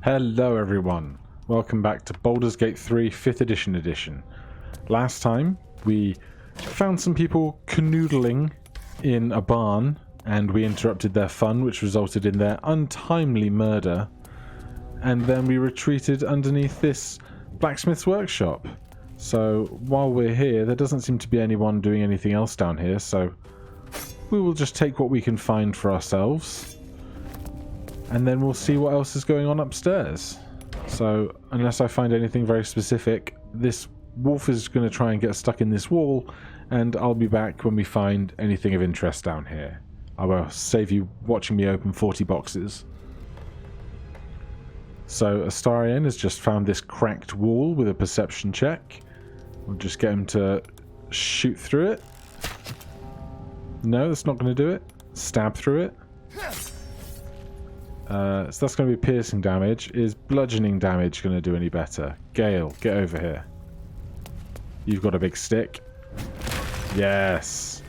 Hello everyone, welcome back to Baldur's Gate 3 5th edition. Last time we found some people canoodling in a barn and we interrupted their fun, which resulted in their untimely murder, and then we retreated underneath this blacksmith's workshop. So while we're here, there doesn't seem to be anyone doing anything else down here, so we will just take what we can find for ourselves. And then we'll see what else is going on upstairs. So, unless I find anything very specific, this wolf is going to try and get stuck in this wall, and I'll be back when we find anything of interest down here. I will save you watching me open 40 boxes. So, Astarion has just found this cracked wall with a perception check. We'll just get him to shoot through it. No, that's not going to do it. Stab through it. So that's going to be piercing damage. Is bludgeoning damage going to do any better? Gale, get over here. You've got a big stick. Yes.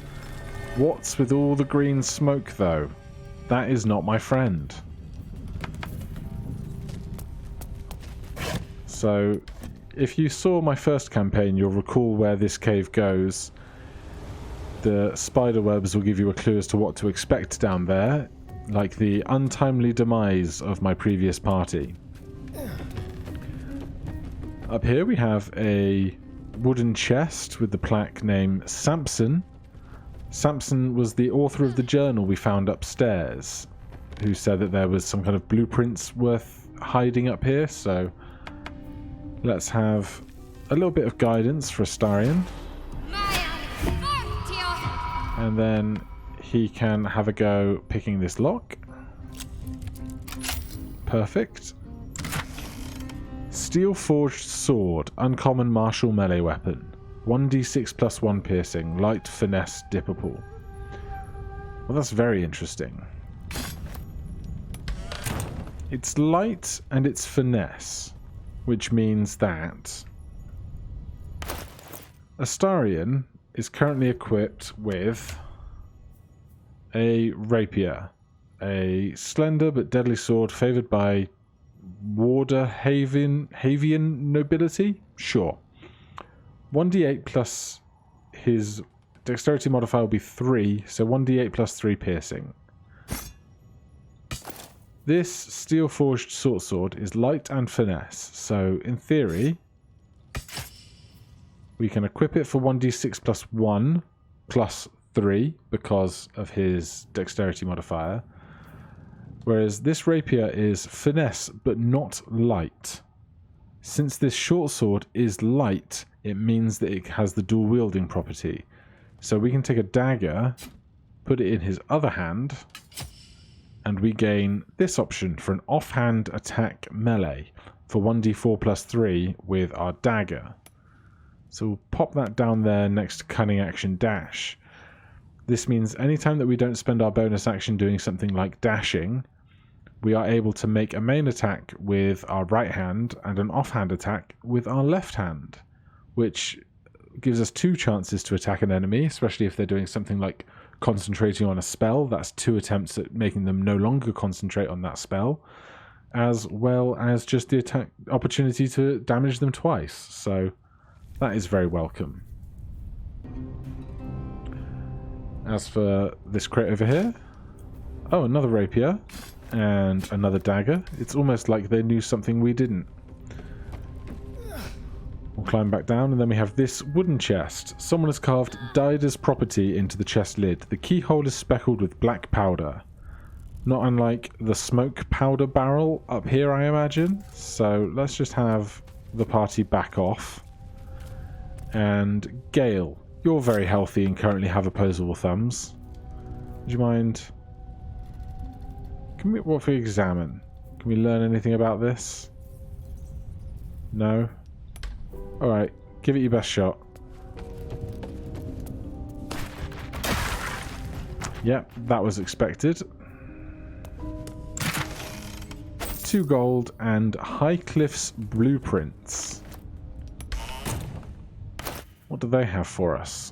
What's with all the green smoke, though? That is not my friend. So, if you saw my first campaign, you'll recall where this cave goes. The spider webs will give you a clue as to what to expect down there, like the untimely demise of my previous party. Up here we have a wooden chest with the plaque name Samson. Samson was the author of the journal we found upstairs, who said that there was some kind of blueprints worth hiding up here, so let's have a little bit of guidance for Astarion. And then he can have a go picking this lock. Perfect. Steel forged sword, uncommon martial melee weapon. 1d6 plus 1 piercing, light finesse dipperpool. Well, that's very interesting. It's light and it's finesse, which means that Astarion is currently equipped with a rapier, a slender but deadly sword favoured by Havian nobility? Sure. 1d8 plus his dexterity modifier will be 3, so 1d8 plus 3 piercing. This steel-forged sword is light and finesse, so in theory we can equip it for 1d6 plus 1 plus 3 because of his dexterity modifier, whereas this rapier is finesse but not light. Since this short sword is light, it means that it has the dual wielding property, so we can take a dagger, put it in his other hand, and we gain this option for an offhand attack melee for 1d4 plus 3 with our dagger. So we'll pop that down there next to cunning action dash. This means anytime that we don't spend our bonus action doing something like dashing, we are able to make a main attack with our right hand and an offhand attack with our left hand, which gives us 2 chances to attack an enemy, especially if they're doing something like concentrating on a spell. That's 2 attempts at making them no longer concentrate on that spell, as well as just the attack opportunity to damage them twice. So that is very welcome. As for this crate over here, oh, another rapier and another dagger. It's almost like they knew something we didn't. We'll climb back down, and then we have this wooden chest. Someone has carved Dida's property into the chest lid. The keyhole is speckled with black powder, not unlike the smoke powder barrel up here, I imagine. So let's just have the party back off. And Gale, you're very healthy and currently have opposable thumbs. Would you mind? What if we examine? Can we learn anything about this? No? Alright, give it your best shot. Yep, that was expected. 2 gold and Highcliff's blueprints. What do they have for us?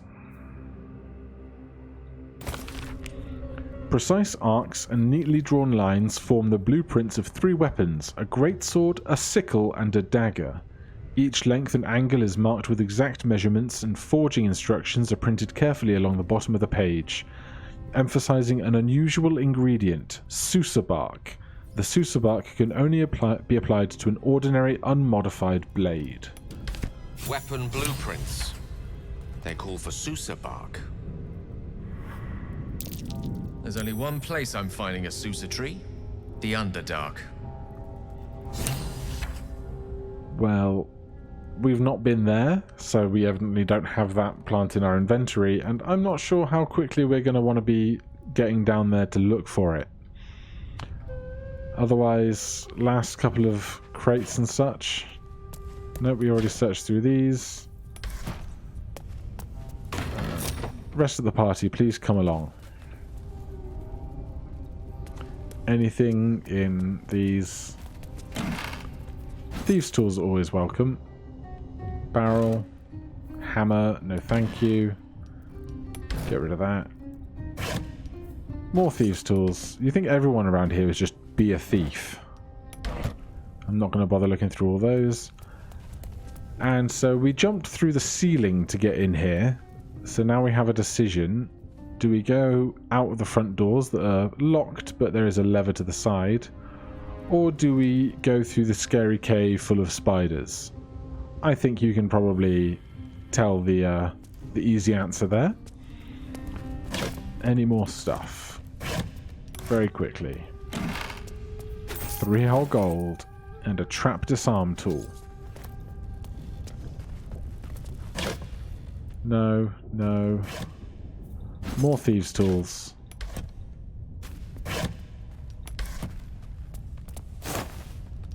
Precise arcs and neatly drawn lines form the blueprints of 3 weapons, a greatsword, a sickle, and a dagger. Each length and angle is marked with exact measurements, and forging instructions are printed carefully along the bottom of the page, emphasizing an unusual ingredient, Susa bark. The Susa bark can only be applied to an ordinary, unmodified blade. Weapon blueprints. They call for Susa bark. There's only one place I'm finding a Susa tree. The Underdark. Well, we've not been there, so we evidently don't have that plant in our inventory, and I'm not sure how quickly we're going to want to be getting down there to look for it. Otherwise, last couple of crates and such. Nope, we already searched through these. Rest of the party, please come along. Anything in these? Thieves' tools are always welcome. Barrel, hammer, no thank you. Get rid of that. More thieves' tools. You think everyone around here is just be a thief? I'm not going to bother looking through all those. And so we jumped through the ceiling to get in here. So now we have a decision. Do we go out of the front doors that are locked, but there is a lever to the side? Or do we go through the scary cave full of spiders? I think you can probably tell the easy answer there. Any more stuff? Very quickly. 3 whole gold and a trap disarm tool. No, no. More thieves' tools.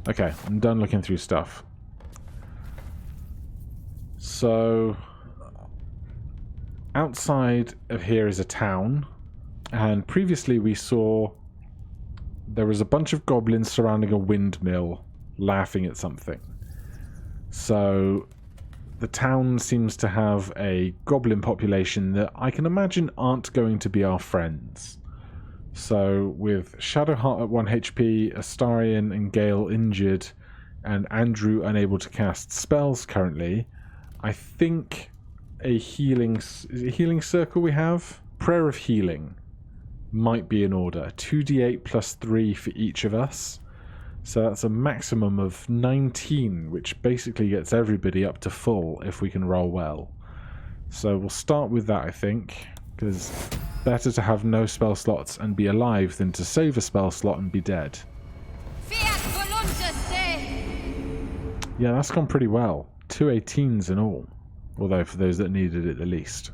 Okay, I'm done looking through stuff. So, outside of here is a town, and previously we saw there was a bunch of goblins surrounding a windmill, laughing at something. So, the town seems to have a goblin population that I can imagine aren't going to be our friends. So, with Shadowheart at 1 HP, Astarion and Gale injured, and Andrew unable to cast spells currently, I think a healing circle we have? Prayer of Healing might be in order. 2d8 plus 3 for each of us. So that's a maximum of 19, which basically gets everybody up to full if we can roll well. So we'll start with that, I think, because better to have no spell slots and be alive than to save a spell slot and be dead. Yeah, that's gone pretty well. 2 18s in all, although for those that needed it the least.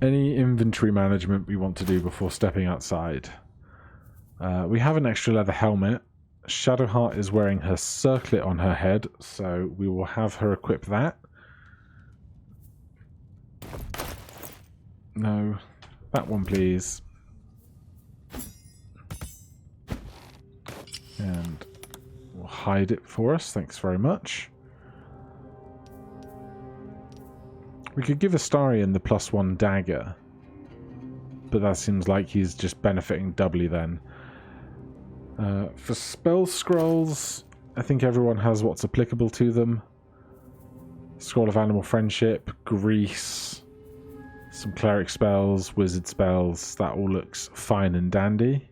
Any inventory management we want to do before stepping outside? We have an extra leather helmet. Shadowheart is wearing her circlet on her head, so we will have her equip that. No, that one please. And we'll hide it for us, thanks very much. We could give Astarion the +1 dagger, but that seems like he's just benefiting doubly then. For spell scrolls, I think everyone has what's applicable to them. Scroll of Animal Friendship, Grease, some cleric spells, wizard spells, that all looks fine and dandy.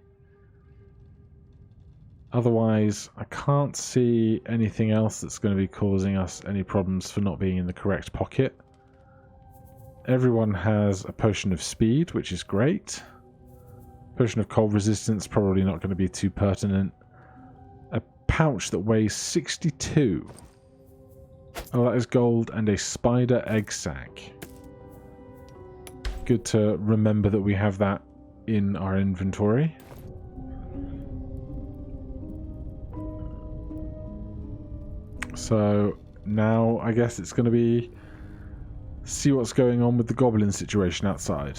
Otherwise, I can't see anything else that's going to be causing us any problems for not being in the correct pocket. Everyone has a potion of speed, which is great. Potion of cold resistance, probably not going to be too pertinent. A pouch that weighs 62. Oh, that is gold, and a spider egg sac. Good to remember that we have that in our inventory. So now I guess it's going to be see what's going on with the goblin situation outside.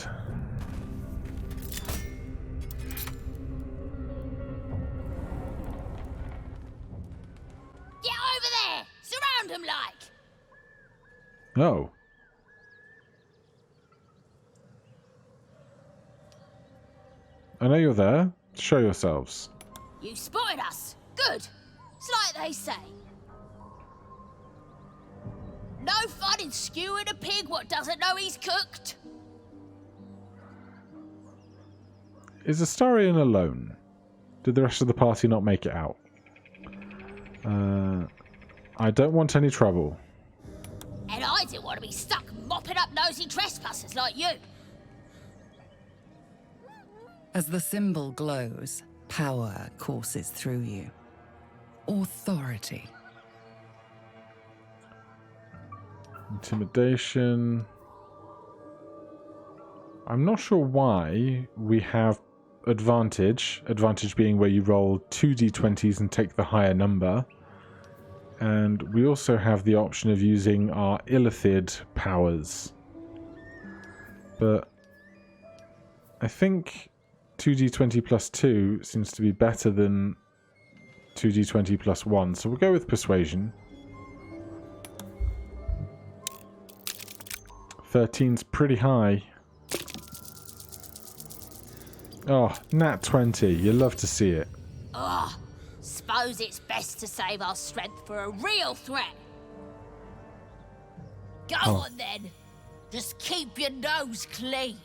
Get over there! Surround him like! Oh. I know you're there. Show yourselves. You spotted us. Good. It's like they say. No fun in skewing a pig what doesn't know he's cooked. Is Astarion alone? Did the rest of the party not make it out? I don't want any trouble. And I didn't want to be stuck mopping up nosy trespassers like you. As the symbol glows, power courses through you. Authority. Intimidation. I'm not sure why we have advantage. Advantage being where you roll 2d20s and take the higher number. And we also have the option of using our Illithid powers. But I think 2d20 plus 2 seems to be better than 2d20 plus 1. So we'll go with Persuasion. 13's pretty high. Oh, nat 20. You love to see it. Ugh. Suppose it's best to save our strength for a real threat. Go on then. Just keep your nose clean.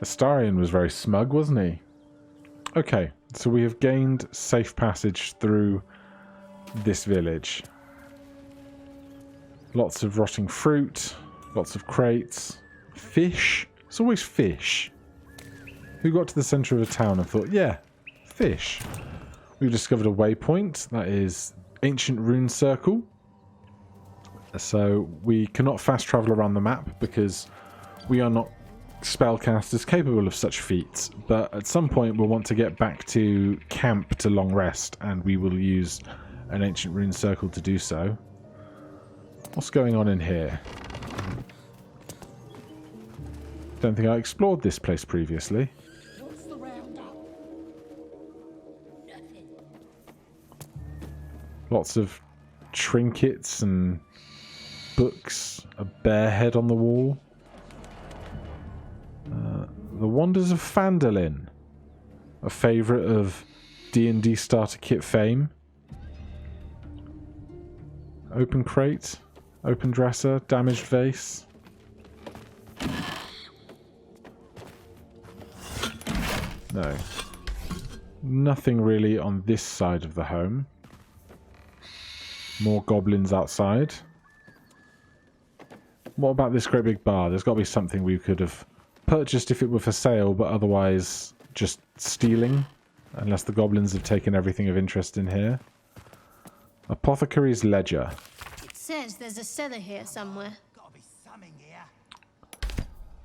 Astarion was very smug, wasn't he? Okay, so we have gained safe passage through this village. Lots of rotting fruit, lots of crates, fish. It's always fish. Who got to the centre of a town and thought, yeah, fish. We've discovered a waypoint, that is Ancient Rune Circle. So we cannot fast travel around the map because we are not spellcasters capable of such feats. But at some point we'll want to get back to camp to long rest, and we will use an Ancient Rune Circle to do so. What's going on in here? Don't think I explored this place previously. Lots of trinkets and books. A bear head on the wall. The Wonders of Phandalin. A favourite of D&D starter kit fame. Open crate. Open dresser. Damaged vase. No. Nothing really on this side of the home. More goblins outside. What about this great big bar? There's got to be something we could have purchased if it were for sale, but otherwise just stealing. Unless the goblins have taken everything of interest in here. Apothecary's Ledger. It says there's a cellar here somewhere. Gotta be something here.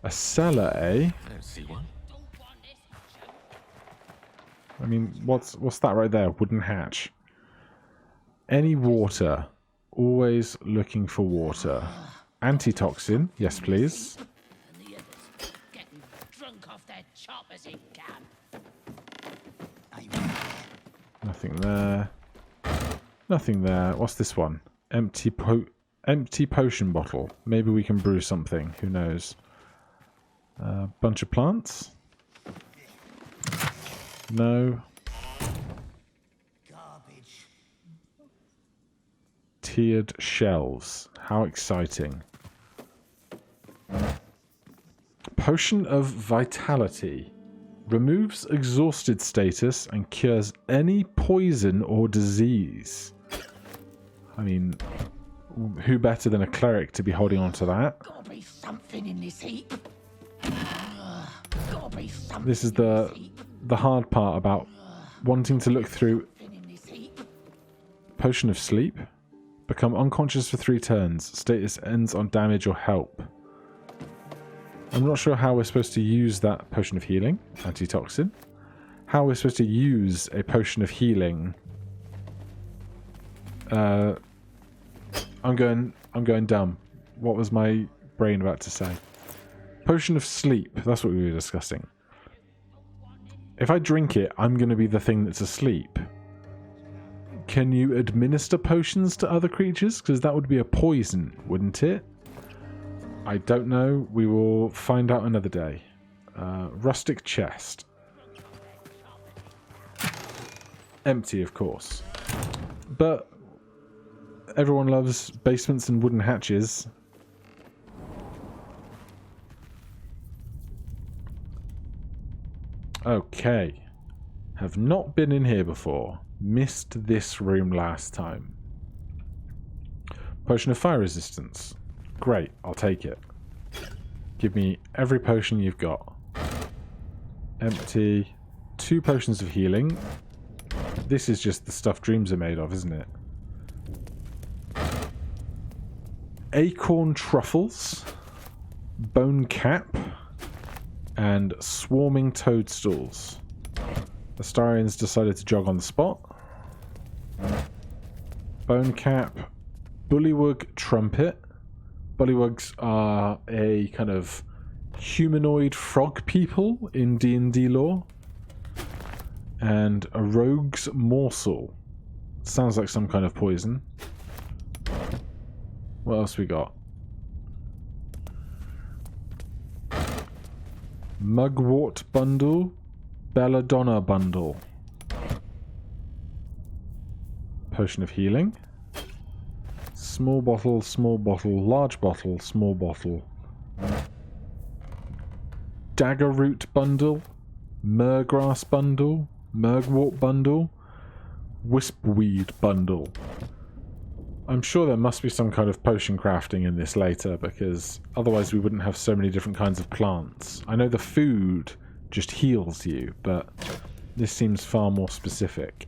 A cellar, eh? I don't see one. I mean, what's that right there? Wooden hatch. Any water. Always looking for water. Antitoxin. Yes, please. And the others getting drunk off their choppers in camp. Nothing there. Nothing there. What's this one? Empty potion bottle. Maybe we can brew something. Who knows? Bunch of plants. No. Garbage. Tiered shelves. How exciting. Potion of Vitality. Removes exhausted status and cures any poison or disease. I mean, who better than a cleric to be holding on to that? Gotta be something in this heap. Gotta be something. This is the hard part about wanting to look through. in this heap. Potion of Sleep. Become unconscious for 3 turns. Status ends on damage or help. I'm not sure how we're supposed to use that Potion of Healing. Antitoxin. How we're supposed to use a Potion of Healing. I'm going dumb. What was my brain about to say? Potion of Sleep. That's what we were discussing. If I drink it, I'm going to be the thing that's asleep. Can you administer potions to other creatures? Because that would be a poison, wouldn't it? I don't know. We will find out another day. Rustic chest. Empty, of course. But everyone loves basements and wooden hatches. Okay. Have not been in here before. Missed this room last time. Potion of fire resistance. Great, I'll take it. Give me every potion you've got. Empty. 2 potions of healing. This is just the stuff dreams are made of, isn't it? Acorn truffles. Bone cap. And swarming toadstools. Astarians decided to jog on the spot. Bone cap. Bullywug trumpet. Bullywugs are a kind of humanoid frog people in D&D lore. And a rogue's morsel. Sounds like some kind of poison. What else we got? Mugwort bundle. Belladonna bundle. Potion of healing. Small bottle, large bottle, small bottle. Dagger root bundle. Myrgrass bundle. Mugwort bundle. Wispweed bundle. I'm sure there must be some kind of potion crafting in this later, because otherwise we wouldn't have so many different kinds of plants. I know the food just heals you, but this seems far more specific.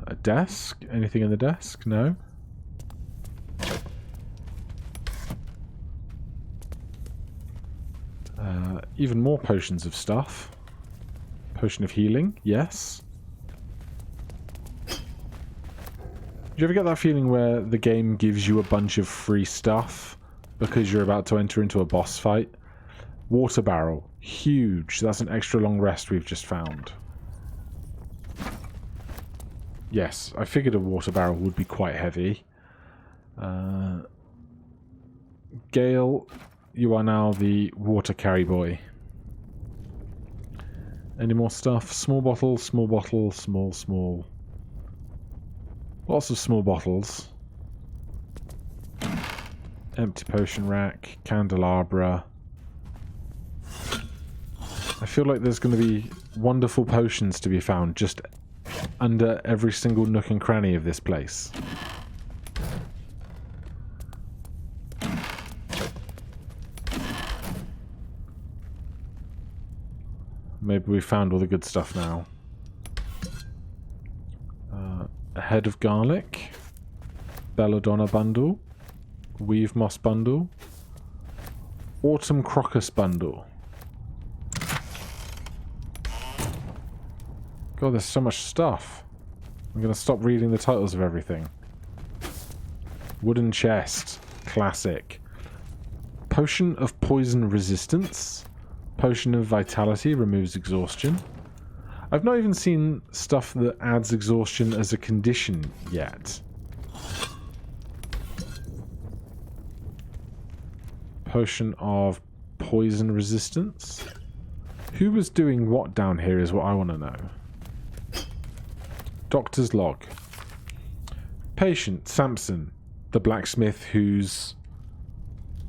A desk? Anything in the desk? No? Even more potions of stuff. Potion of healing? Yes. Do you ever get that feeling where the game gives you a bunch of free stuff because you're about to enter into a boss fight? Water barrel. Huge. That's an extra long rest we've just found. Yes, I figured a water barrel would be quite heavy. Gale, you are now the water carry boy. Any more stuff? Small bottle, small. Lots of small bottles. Empty potion rack, candelabra. I feel like there's going to be wonderful potions to be found just under every single nook and cranny of this place. Maybe we found all the good stuff now. A head of garlic. Belladonna bundle. Weave moss bundle. Autumn crocus bundle. God, there's so much stuff. I'm going to stop reading the titles of everything. Wooden chest. Classic. Potion of poison resistance. Potion of vitality removes exhaustion. I've not even seen stuff that adds exhaustion as a condition yet. Potion of poison resistance. Who was doing what down here is what I want to know. Doctor's log. Patient Samson, the blacksmith whose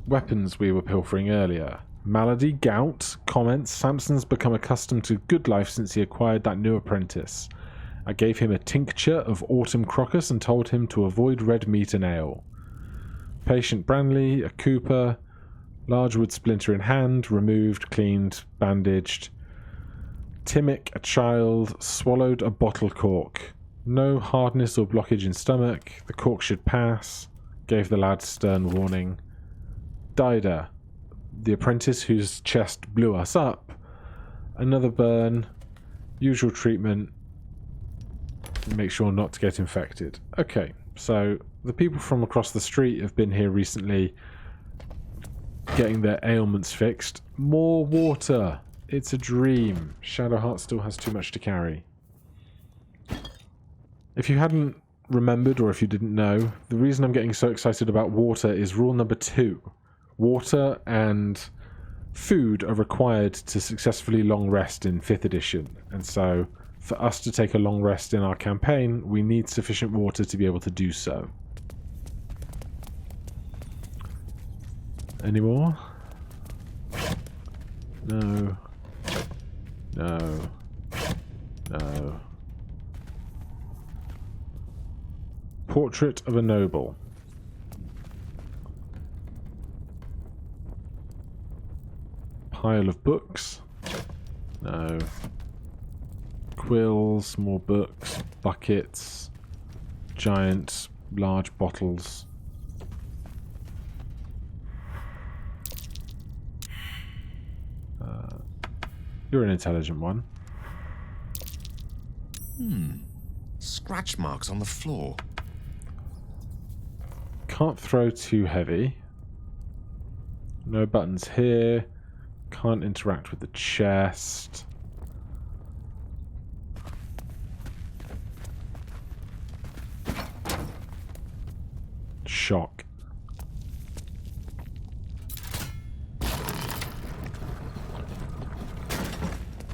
weapons we were pilfering earlier. Malady, gout, comments, Samson's become accustomed to good life since he acquired that new apprentice. I gave him a tincture of autumn crocus and told him to avoid red meat and ale. Patient Branley, a cooper, large wood splinter in hand, removed, cleaned, bandaged. Timic, a child, swallowed a bottle cork. No hardness or blockage in stomach, the cork should pass, gave the lad stern warning. Dida, the apprentice whose chest blew us up. Another burn. Usual treatment. Make sure not to get infected. Okay, so the people from across the street have been here recently getting their ailments fixed. More water. It's a dream. Shadowheart still has too much to carry. If you hadn't remembered, or if you didn't know, the reason I'm getting so excited about water is rule number 2. Water and food are required to successfully long rest in 5th edition, and so for us to take a long rest in our campaign, we need sufficient water to be able to do so. Any more? No. No. No. Portrait of a noble. Pile of books. No. Quills, more books, buckets, giant, large bottles. You're an intelligent one. Scratch marks on the floor. Can't throw too heavy. No buttons here. Can't interact with the chest. Shock.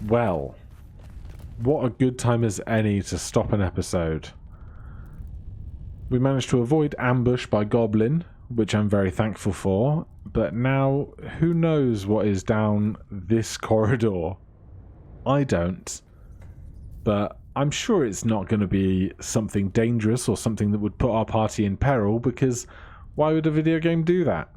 Well, what a good time as any to stop an episode. We managed to avoid ambush by Goblin, which I'm very thankful for, but now who knows what is down this corridor? I don't, but I'm sure it's not going to be something dangerous or something that would put our party in peril, because why would a video game do that?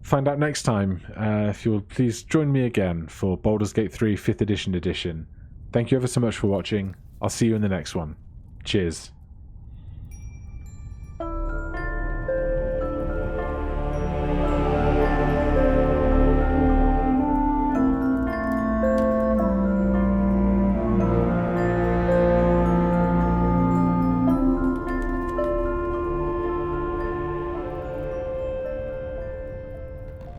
Find out next time. If you'll please join me again for Baldur's Gate 3 5th edition. Thank you ever so much for watching. I'll see you in the next one. Cheers.